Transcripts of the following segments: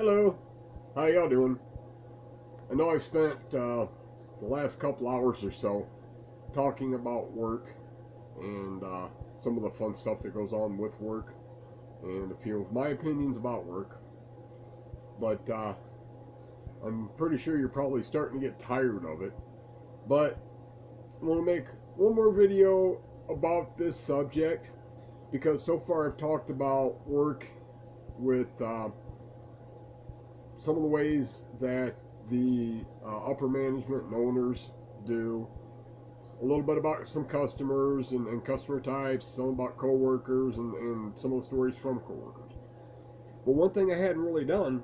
Hello, how y'all doing? I know I've spent the last couple hours or so talking about work and some of the fun stuff that goes on with work and a few of my opinions about work. But I'm pretty sure you're probably starting to get tired of it. But I want to make one more video about this subject because so far I've talked about work with some of the ways that the upper management and owners do, a little bit about some customers and customer types, some about coworkers and some of the stories from coworkers. But one thing I hadn't really done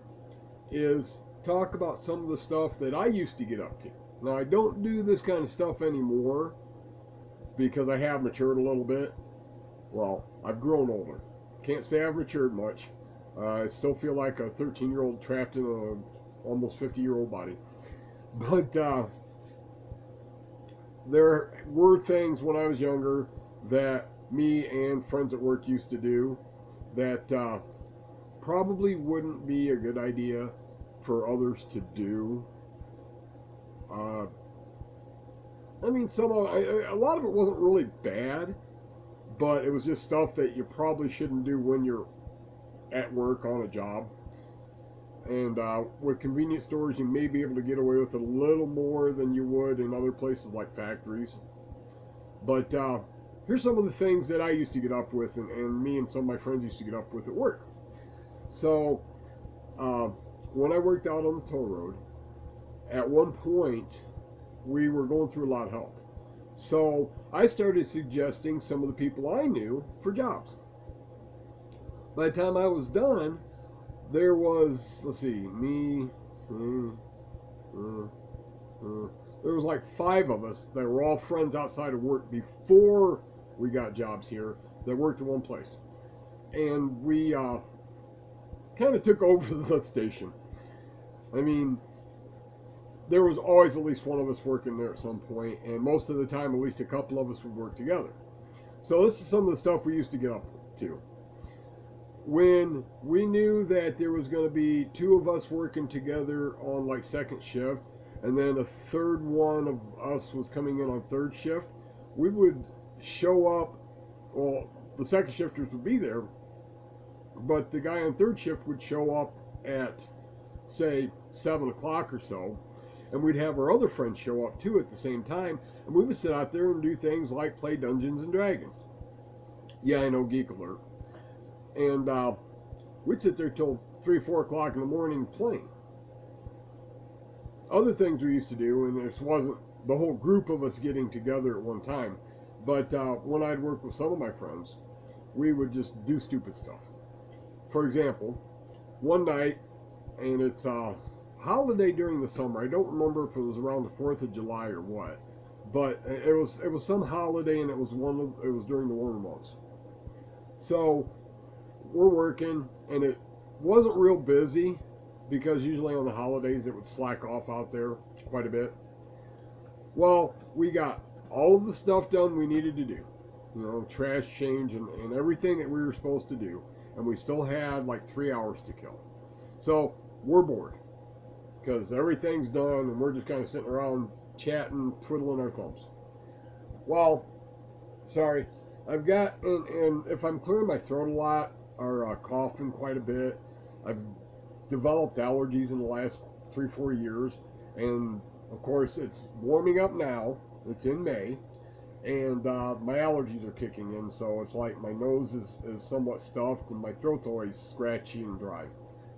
is talk about some of the stuff that I used to get up to. Now I don't do this kind of stuff anymore because I have matured a little bit. Well, I've grown older. Can't say I've matured much. I still feel like a 13-year-old trapped in a almost 50-year-old body. But there were things when I was younger that me and friends at work used to do that probably wouldn't be a good idea for others to do. Uh, I mean, a lot of it wasn't really bad, but it was just stuff that you probably shouldn't do when you're at work on a job. And with convenience stores, you may be able to get away with it a little more than you would in other places like factories. But here's some of the things that I used to get up with, and me and some of my friends used to get up with at work. So uh, when I worked out on the toll road, at one point we were going through a lot of help. So I started suggesting some of the people I knew for jobs. By the time I was done, there was, let's see, me, there was like five of us that were all friends outside of work before we got jobs here that worked at one place. And we kind of took over the station. I mean, there was always at least one of us working there at some point, and most of the time, at least a couple of us would work together. So this is some of the stuff we used to get up to. When we knew that there was going to be two of us working together on like second shift, and then a third one of us was coming in on third shift, we would show up. Well, the second shifters would be there, but the guy on third shift would show up at, say, 7 o'clock or so, and we'd have our other friends show up too at the same time, and we would sit out there and do things like play Dungeons and Dragons. Yeah, I know, geek alert. And we'd sit there till 3 or 4 o'clock in the morning playing. Other things we used to do, and this wasn't the whole group of us getting together at one time, but when I'd work with some of my friends, we would just do stupid stuff. For example, one night, and it's a holiday during the summer. I don't remember if it was around the 4th of July or what, but it was some holiday, and it was during the warmer months. So we're working, and it wasn't real busy because usually on the holidays it would slack off out there quite a bit. Well, we got all of the stuff done we needed to do, trash change and everything that we were supposed to do, and we still had like 3 hours to kill. So we're bored because everything's done and we're just kind of sitting around chatting, twiddling our thumbs. Well, sorry, I've got, and if I'm clearing my throat a lot, are coughing quite a bit. I've developed allergies in the last 3-4 years, and of course it's warming up now. It's in May, and my allergies are kicking in, so it's like my nose is somewhat stuffed and my throat's always scratchy and dry.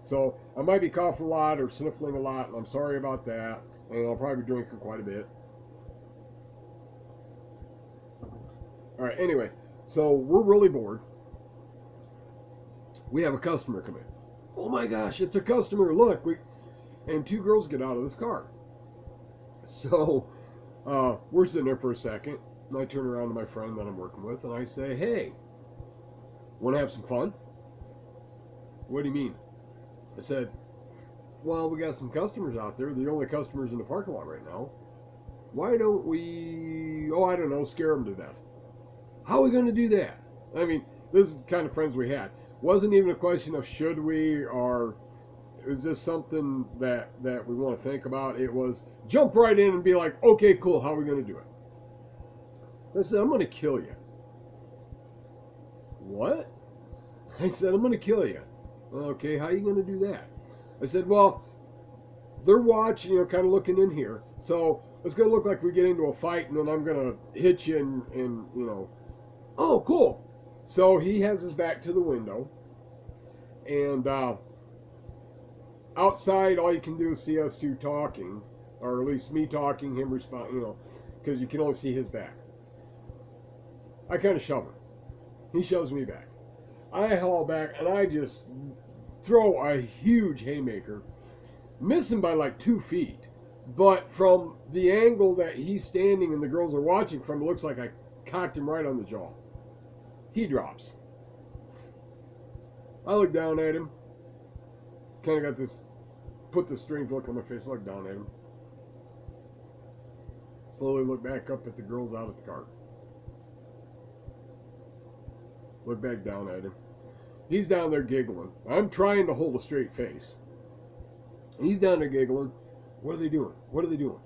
So I might be coughing a lot or sniffling a lot, and I'm sorry about that, and I'll probably be drinking quite a bit. Alright, anyway, so we're really bored. We have a customer come in. Oh my gosh, it's a customer. Look, and two girls get out of this car. So we're sitting there for a second, and I turn around to my friend that I'm working with, and I say, hey, want to have some fun? What do you mean? I said, well, we got some customers out there. They're the only customers in the parking lot right now. Why don't we, I don't know, scare them to death? How are we going to do that? I mean, this is the kind of friends we had. Wasn't even a question of should we, or it is this something that we want to think about? It was jump right in and be like, okay, cool, how are we going to do it? I said, I'm going to kill you. What? I said, I'm going to kill you. Okay, how are you going to do that? I said, well, they're watching, kind of looking in here. So it's going to look like we get into a fight, and then I'm going to hit you and oh, cool. So he has his back to the window, and outside, all you can do is see us two talking, or at least me talking, him responding, because you can only see his back. I kind of shove him. He shoves me back. I haul back, and I just throw a huge haymaker, miss him by like 2 feet. But from the angle that he's standing and the girls are watching from, it looks like I cocked him right on the jaw. He drops. I look down at him. Kind of got this, put this strange look on my face, look down at him. Slowly look back up at the girls out at the car. Look back down at him. He's down there giggling. I'm trying to hold a straight face. He's down there giggling. What are they doing? What are they doing?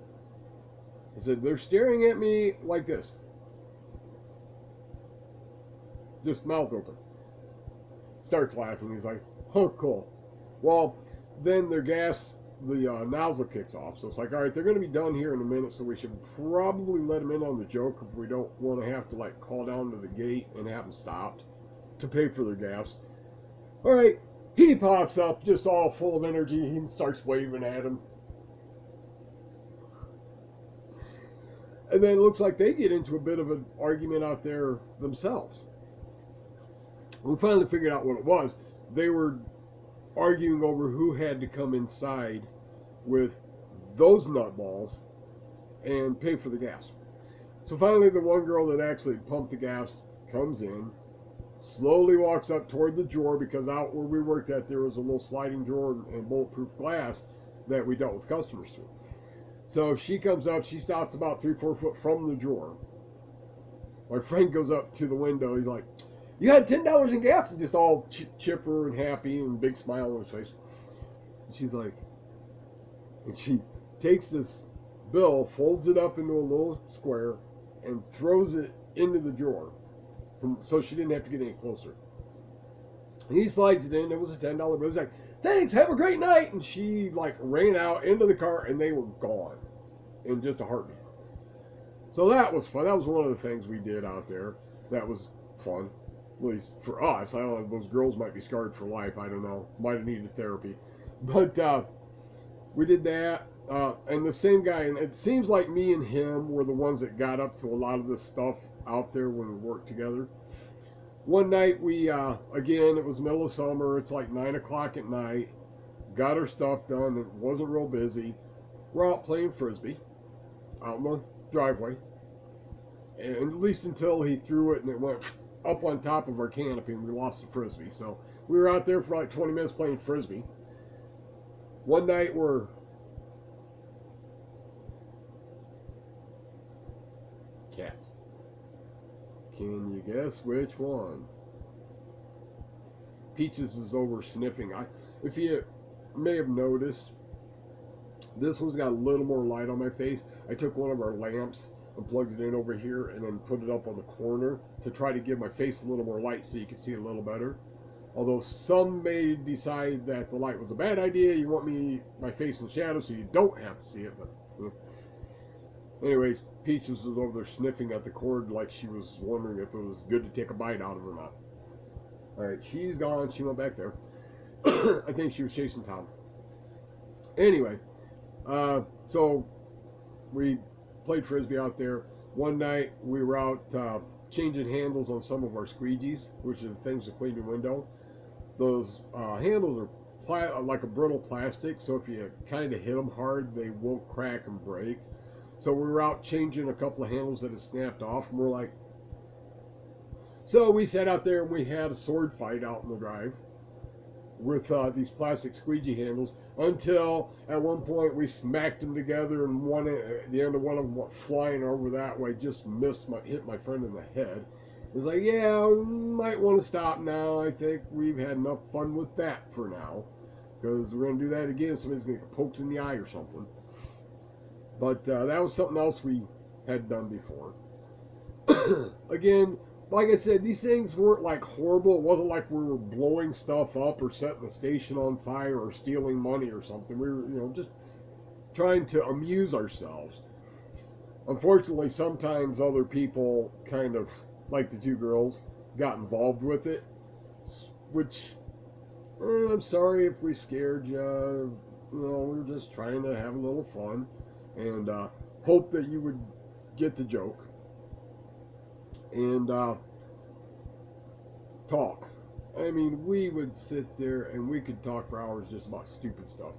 I said, they're staring at me like this. Just mouth open. Starts laughing. He's like, oh, cool. Well, then their gas, the nozzle kicks off. So it's like, all right, they're going to be done here in a minute, so we should probably let them in on the joke if we don't want to have to, like, call down to the gate and have them stopped to pay for their gas. All right, he pops up just all full of energy. He starts waving at him. And then it looks like they get into a bit of an argument out there themselves. We finally figured out what it was. They were arguing over who had to come inside with those nutballs and pay for the gas. So finally the one girl that actually pumped the gas comes in, slowly walks up toward the drawer, because out where we worked at there was a little sliding drawer and bulletproof glass that we dealt with customers through. So she comes up, she stops about 3-4 foot from the drawer. My friend goes up to the window, he's like, you had $10 in gas, and just all chipper and happy and big smile on his face. And she's like, and she takes this bill, folds it up into a little square, and throws it into the drawer, so she didn't have to get any closer. And he slides it in. It was a $10 bill. He's like, thanks, have a great night. And she like ran out into the car, and they were gone in just a heartbeat. So that was fun. That was one of the things we did out there. That was fun. At least for us. I don't know, those girls might be scarred for life. I don't know. Might have needed therapy. But we did that. And the same guy, and it seems like me and him were the ones that got up to a lot of this stuff out there when we worked together. One night we, again, it was middle of summer. It's like 9 o'clock at night. Got our stuff done. It wasn't real busy. We're out playing Frisbee out in the driveway. And at least until he threw it and it went up on top of our canopy and we lost the Frisbee. So we were out there for like 20 minutes playing Frisbee. One night we're cat. Can you guess which one? Peaches is over sniffing. If you may have noticed, this one's got a little more light on my face. I took one of our lamps and plugged it in over here and then put it up on the corner to try to give my face a little more light so you can see it a little better. Although some may decide that the light was a bad idea, you want my face in shadow so you don't have to see it. But anyways, Peaches was over there sniffing at the cord like she was wondering if it was good to take a bite out of or not. Alright, she's gone. She went back there. I think she was chasing Tom. Anyway, so we played Frisbee out there. One night we were out changing handles on some of our squeegees, which are the things that clean your window. Those handles are like a brittle plastic, so if you kind of hit them hard, they won't crack and break. So we were out changing a couple of handles that had snapped off, and we're like, so we sat out there and we had a sword fight out in the drive with these plastic squeegee handles, until at one point we smacked them together and the end of one of them went flying over that way, just hit my friend in the head. It's like, yeah, we might want to stop now. I think we've had enough fun with that for now. because we're going to do that again. Somebody's going to get poked in the eye or something. But that was something else we had done before. Again, like I said, these things weren't like horrible. It wasn't like we were blowing stuff up or setting the station on fire or stealing money or something. We were, just trying to amuse ourselves. Unfortunately, sometimes other people kind of, like the two girls, got involved with it, which I'm sorry if we scared you. We were just trying to have a little fun and hope that you would get the joke and talk. I mean, we would sit there and we could talk for hours just about stupid stuff.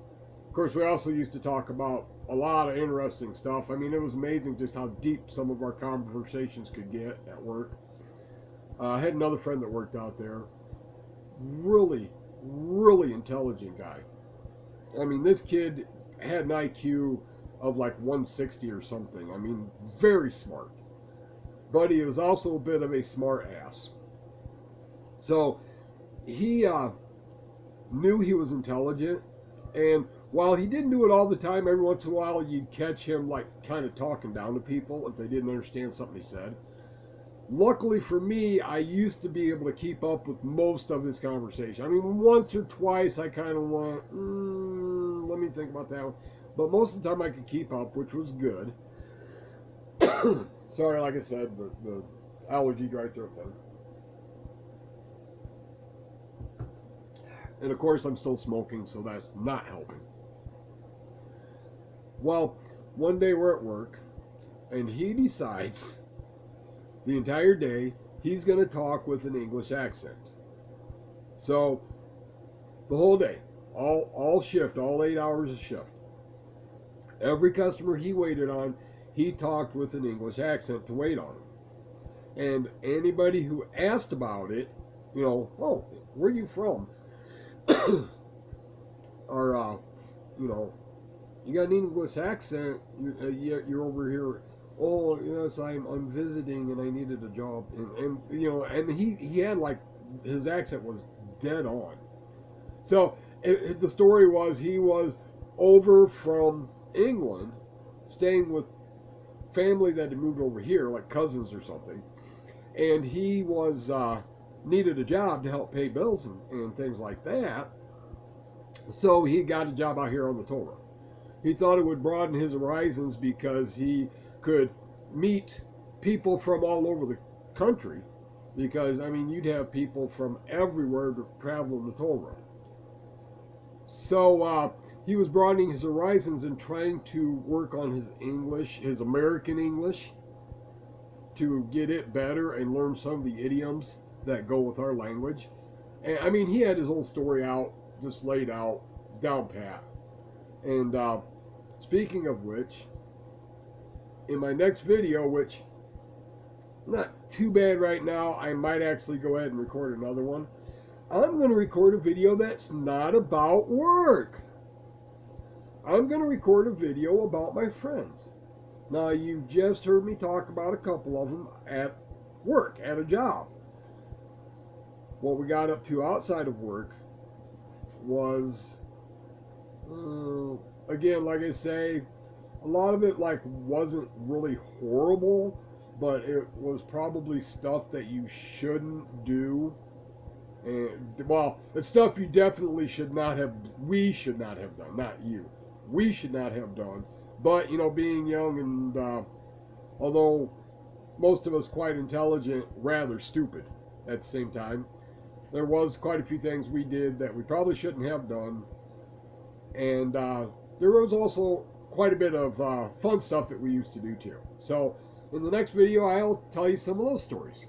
Of course, we also used to talk about a lot of interesting stuff. I mean, it was amazing just how deep some of our conversations could get at work. I had another friend that worked out there. Really, really intelligent guy. I mean, this kid had an IQ of like 160 or something. I mean, very smart. But he was also a bit of a smart ass. So he knew he was intelligent, and while he didn't do it all the time, every once in a while you'd catch him like kind of talking down to people if they didn't understand something he said. Luckily for me, I used to be able to keep up with most of his conversation. I mean, once or twice I kind of went, let me think about that one. But most of the time I could keep up, which was good. Sorry, like I said, the allergy dry throat thing. And of course, I'm still smoking, so that's not helping. Well, one day we're at work, and he decides the entire day he's going to talk with an English accent. So, the whole day, all shift, all 8 hours of shift, every customer he waited on, he talked with an English accent to wait on him. And anybody who asked about it, oh, where are you from? Or, you got an English accent, you're over here. Oh, yes, I'm visiting and I needed a job. And he had like, his accent was dead on. So the story was he was over from England, staying with family that had moved over here, like cousins or something. And he was needed a job to help pay bills and things like that. So he got a job out here on the toll road. He thought it would broaden his horizons because he could meet people from all over the country. Because, I mean, you'd have people from everywhere to travel the toll road. So he was broadening his horizons and trying to work on his English, his American English, to get it better and learn some of the idioms that go with our language. And I mean, he had his whole story out, just laid out, down pat. And speaking of which, in my next video, which not too bad right now, I might actually go ahead and record another one. I'm going to record a video that's not about work. I'm going to record a video about my friends. Now, you've just heard me talk about a couple of them at work, at a job. What we got up to outside of work was, again, like I say, a lot of it wasn't really horrible, but it was probably stuff that you shouldn't do. And, well, it's stuff you definitely should not have, we should not have done, not you. We should not have done. But, being young and, although most of us quite intelligent, rather stupid at the same time, there was quite a few things we did that we probably shouldn't have done. And there was also quite a bit of fun stuff that we used to do too. So, in the next video, I'll tell you some of those stories.